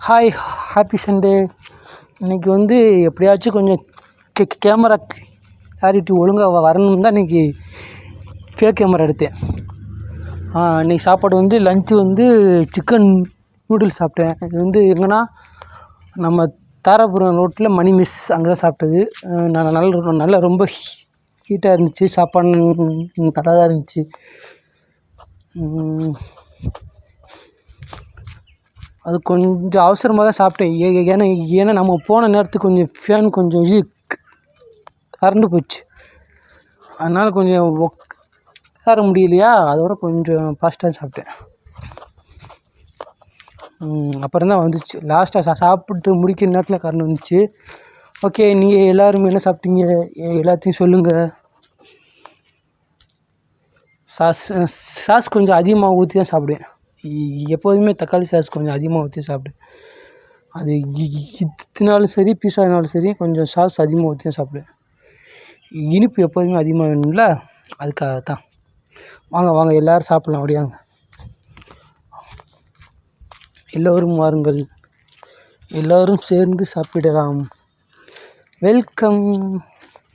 Hi, happy Sunday. இன்றைக்கி வந்து எப்படியாச்சும் கொஞ்சம் கேமரா கிளாரிட்டி ஒழுங்காக வரணும்னு தான் இன்றைக்கி ஃபேக் கேமரா எடுத்தேன். இன்றைக்கி சாப்பாடு வந்து லஞ்சு வந்து சிக்கன் நூடுல்ஸ் சாப்பிட்டேன். இது வந்து எங்கன்னா நம்ம தாராபுரம் ரோட்டில் மணி மிஸ் அங்கே தான் சாப்பிட்டது. நல்லா ரொம்ப ஹீட்டாக இருந்துச்சு. சாப்பாடு நல்லா தான் இருந்துச்சு. அது கொஞ்சம் அவசரமாக தான் சாப்பிட்டேன். ஏன்னா நம்ம போன நேரத்துக்கு கொஞ்சம் ஃபேன் கொஞ்சம் கரண்டு போச்சு. அதனால் கொஞ்சம் உட்கார முடியலையா, அதோட கொஞ்சம் ஃபாஸ்ட்டாக சாப்பிட்டேன். அப்புறம் தான் வந்துச்சு. லாஸ்ட்டாக சாப்பிட்டு முடிக்கிற நேரத்தில் கரண்ட் வந்துச்சு. ஓகே, நீங்கள் எல்லோரும் என்ன சாப்பிட்டீங்க? எல்லாத்தையும் சொல்லுங்கள். சாஸ் கொஞ்சம் அதிகமாக ஊற்றி தான் சாப்பிடுவேன். எப்போதுமே தக்காளி சாஸ் கொஞ்சம் அதிகமாக ஊற்றி சாப்பிடுவேன். அது இதுனாலும் சரி, பீஸானாலும் சரி, கொஞ்சம் சாஸ் அதிகமாக ஊற்றி தான் சாப்பிடுவேன். இனிப்பு எப்போதுமே அதிகமாக வேணும்ல, அதுக்காக தான். வாங்க எல்லோரும் சாப்பிட்லாம். அப்படியாங்க, எல்லோரும் வாருங்கள், எல்லோரும் சேர்ந்து சாப்பிடலாம். வெல்கம்.